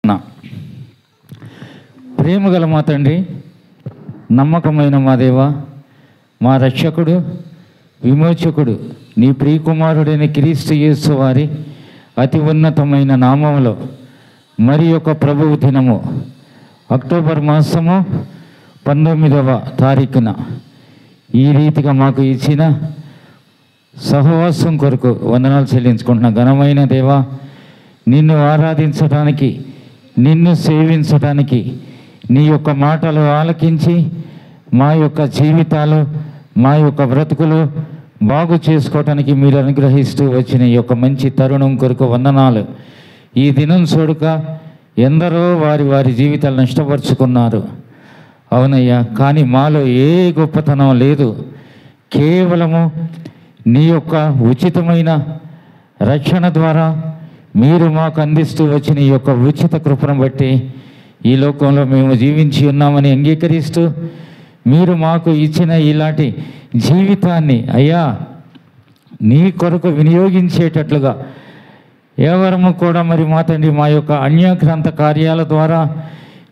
ప్రార్థన. ప్రేమగల మా తండ్రి, నమ్మకమైన మా దేవ, మా రక్షకుడు, విమోచకుడు, నీ ప్రియకుమారుడైన క్రీస్తు యేసు వారి అతి ఉన్నతమైన నామములో మరి ఒక ప్రభువు దినము అక్టోబర్ మాసము 19వ తారీఖున ఈ రీతిగా మాకు ఇచ్చిన సహవాసం కొరకు వందనాలు చెల్లించుకుంటున్నా. ఘనమైన దేవా, నిన్ను ఆరాధించడానికి, నిన్ను సేవించడానికి, నీ యొక్క మాటలు ఆలకించి మా యొక్క జీవితాలు, మా యొక్క బ్రతుకులు బాగు చేసుకోవటానికి మీరు అనుగ్రహిస్తూ వచ్చిన ఈ యొక్క మంచి తరుణం కొరకు వందనాలు. ఈ దినం చూడక ఎందరో వారి వారి జీవితాలు నష్టపరుచుకున్నారు. అవునయ్యా, కానీ మాలో ఏ గొప్పతనం లేదు. కేవలము నీ యొక్క ఉచితమైన రక్షణ ద్వారా మీరు మాకు అందిస్తూ వచ్చిన ఈ యొక్క ఉచిత కృపను బట్టి ఈ లోకంలో మేము జీవించి ఉన్నామని అంగీకరిస్తూ, మీరు మాకు ఇచ్చిన ఇలాంటి జీవితాన్ని అయ్యా నీ కొరకు వినియోగించేటట్లుగా ఎవరము కూడా మరి మా తండ్రి మా యొక్క అన్యాక్రాంత కార్యాల ద్వారా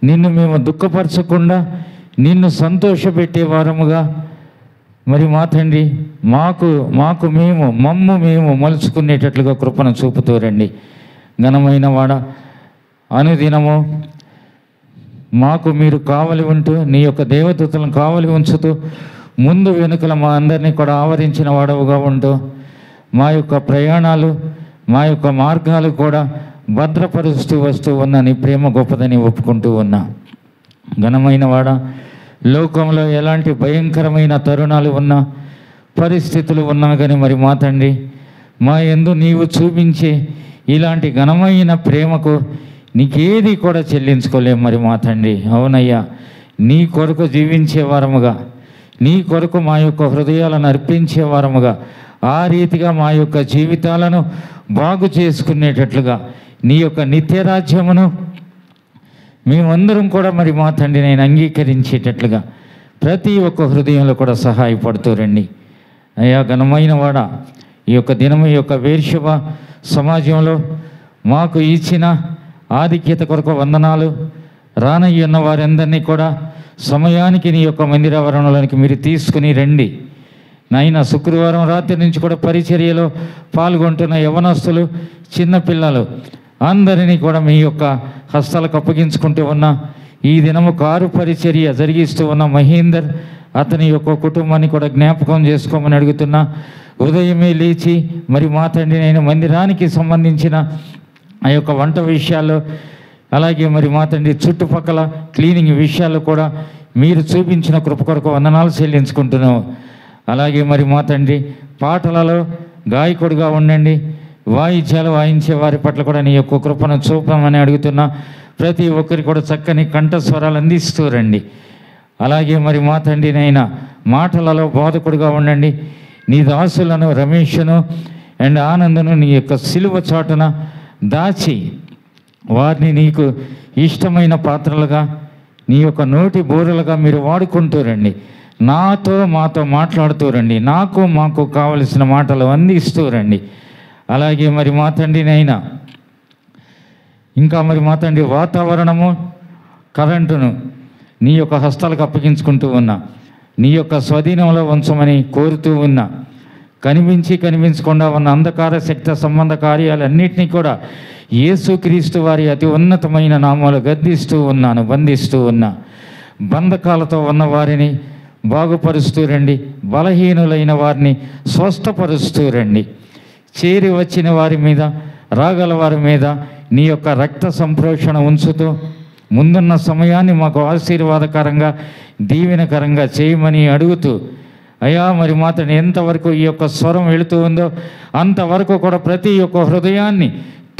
నిన్ను మేము దుఃఖపరచకుండా నిన్ను సంతోషపెట్టే వారముగా మరి మా తండ్రి మమ్ము మేము మలుచుకునేటట్లుగా కృపను చూపుతూ రండి. ఘనమైన వాడ, అనుదినము మాకు మీరు కావలి ఉంటూ, నీ యొక్క దేవదూతలను కావలి ఉంచుతూ, ముందు వెనుకల మా అందరినీ కూడా ఆవరించిన వాడవుగా ఉంటూ, మా యొక్క ప్రయాణాలు, మా యొక్క మార్గాలు కూడా భద్రపరుస్తూ వస్తూ ఉన్న నీ ప్రేమ గొప్పదని ఒప్పుకుంటూ ఉన్నా. ఘనమైన వాడ, లోకంలో ఎలాంటి భయంకరమైన తరుణాలు ఉన్నా, పరిస్థితులు ఉన్నా కానీ మరి మా తండ్రి, మా యందు నీవు చూపించే ఇలాంటి ఘనమైన ప్రేమకు నీకేది కూడా చెల్లించుకోలేము మరి మా తండ్రి. అవునయ్యా, నీ కొరకు జీవించే వారముగా, నీ కొరకు మా యొక్క హృదయాలను అర్పించే వారముగా, ఆ రీతిగా మా యొక్క జీవితాలను బాగు చేసుకునేటట్లుగా నీ యొక్క నిత్యరాజ్యమును మేమందరం కూడా మరి మా తండ్రి నేను అంగీకరించేటట్లుగా ప్రతి ఒక్క హృదయంలో కూడా సహాయపడుతూ రండి. అయ్యా ఘనమైన వాడ, ఈ యొక్క దినము ఈ యొక్క వేర్షవ సమాజంలో మాకు ఇచ్చిన ఆధిక్యత కొరకు వందనాలు. రానయ్యున్న వారందరినీ కూడా సమయానికి నీ యొక్క మందిరావరణలోనికి మీరు తీసుకుని రండి నాయన. శుక్రవారం రాత్రి నుంచి కూడా పరిచర్యలో పాల్గొంటున్న యవనస్తులు, చిన్నపిల్లలు అందరినీ కూడా మీ యొక్క హస్తాలకు అప్పగించుకుంటూ ఉన్న ఈ దినము కారు పరిచర్య జరిగిస్తూ ఉన్న మహేందర్, అతని యొక్క కుటుంబాన్ని కూడా జ్ఞాపకం చేసుకోమని అడుగుతున్నా. ఉదయమే లేచి మరి మా తండ్రి నేను మందిరానికి సంబంధించిన ఆ యొక్క వంట విషయాల్లో, అలాగే మరి మా తండ్రి చుట్టుపక్కల క్లీనింగ్ విషయాల్లో కూడా మీరు చూపించిన కృప కొరకు వందనాలు చెల్లించుకుంటున్నాము. అలాగే మరి మా తండ్రి పాటలలో గాయకుడిగా ఉండండి, వాయిద్యాలు వాయించే వారి పట్ల కూడా నీ యొక్క కృపను చూపమని అడుగుతున్నా. ప్రతి ఒక్కరి కూడా చక్కని కంఠస్వరాలు అందిస్తూ రండి. అలాగే మరి మా తండ్రి నైనా మాటలలో బోధకుడిగా ఉండండి. నీ దాసులను రమేష్ను అండ్ ఆనందను నీ యొక్క సిలువ చాటున దాచి వారిని నీకు ఇష్టమైన పాత్రలుగా, నీ యొక్క నోటి బోరులుగా మీరు వాడుకుంటూ రండి. మాతో మాట్లాడుతూ రండి. మాకు కావలసిన మాటలు అందిస్తూ రండి. అలాగే మరి మా తండ్రినైనా ఇంకా మరి మా తండ్రి వాతావరణము, కరెంటును నీ యొక్క హస్తాలకు అప్పగించుకుంటూ ఉన్నా. నీ యొక్క స్వాధీనంలో ఉంచమని కోరుతూ ఉన్నా. కనిపించకుండా ఉన్న అంధకార శక్తి సంబంధ కార్యాలన్నింటినీ కూడా యేసుక్రీస్తు వారి అతి ఉన్నతమైన నామాలు గద్దిస్తూ ఉన్నాను, బంధిస్తూ ఉన్నా. బంధకాలతో ఉన్న వారిని బాగుపరుస్తూ రండి. బలహీనులైన వారిని స్వస్థపరుస్తూ రండి. చేరి వచ్చిన వారి మీద, రాగల వారి మీద నీ యొక్క రక్త సంప్రోషణ ఉంచుతూ ముందున్న సమయాన్ని మాకు ఆశీర్వాదకరంగా, దీవెనకరంగా చేయమని అడుగుతూ, అయ్యా మరి మాత్రం ఎంతవరకు ఈ యొక్క స్వరం వెళుతూ ఉందో అంతవరకు కూడా ప్రతి ఒక్క హృదయాన్ని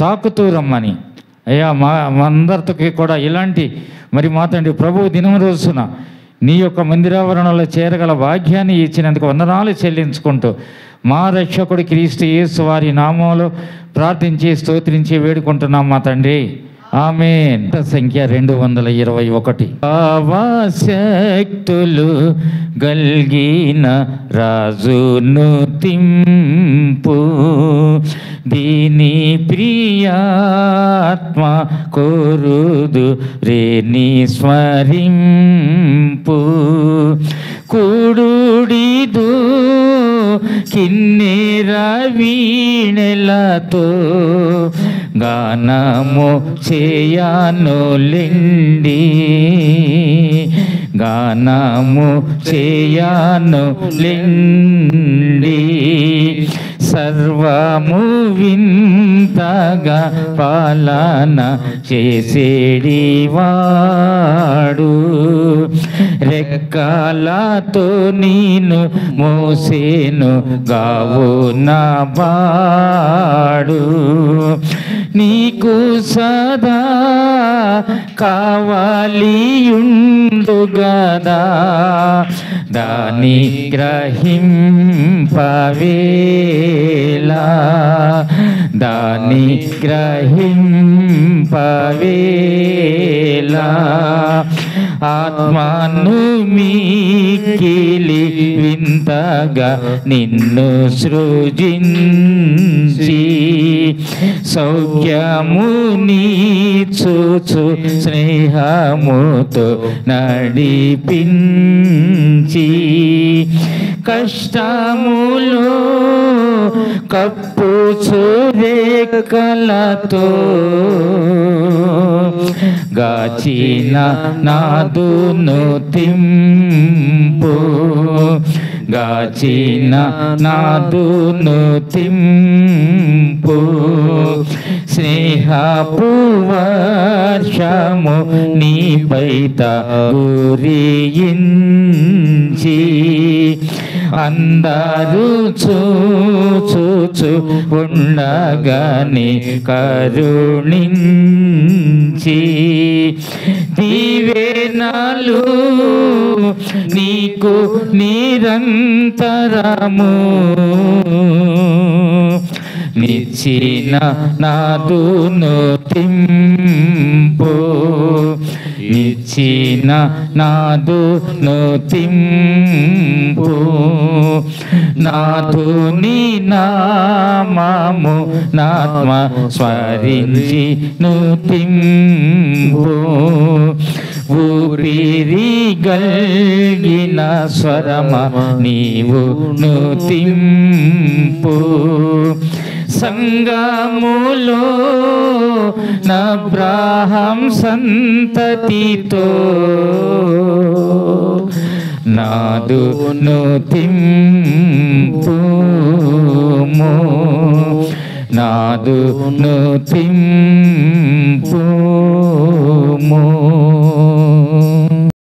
తాకుతూ రమ్మని, అయ్యా మా అందరితో కూడా ఇలాంటి మరి మా తండ్రి ప్రభువు దినం రోజున నీ యొక్క మందిరావరణలో చేరగల భాగ్యాన్ని ఇచ్చినందుకు వందనాలు చెల్లించుకుంటూ మా రక్షకుడు క్రీస్తు యేసు వారి నామంలో ప్రార్థించి స్తోత్రించి వేడుకుంటున్నాం మా తండ్రి. ఆమేన్. సంఖ్య 221. భావశక్తులు గల్గిన రాజును తింపు, దీని ప్రియాత్మ కోరుదు రేని స్మరింపు. కూడుడిదు కిన్నెర వీణెలతో గానము చేయనులెండి, గానము చేయనులెండి. సర్వము వింతగా పాలన చేసేడివాడు, రెక్కలతో నేను మోసేను గావున బాడు. నీకు సదా కావలియుండు గదా, దాని గ్రహింపవేలా, దాని గ్రహింపవేలా. ఆత్మను మీకిలి వింతగా నిన్ను సృజించి, సౌఖ్యముని చూచు స్నేహముతో నడిపించి, కష్టములో కప్పుచు రేఖలతో గాచిన నాదును తింపు, గాచిన నాదును తింపు. స్నేహపు వర్షము నీపైత గురించి, అందరూ చూచు ఉండగానే కరుణించి, దీవెనలు నీకు నిరంతరము నిచ్చిన నాదును తింపు, నిచ్చిన నాదును తింపు. నాదుని నామము నాత్మ స్మరించి నుతింపు, ఊపిరి గల్గిన స్వరమ నీవు నుతింపు. సంగములో నబ్రాహం సంతతితో నాదును తింపుము, నాదును తింపు.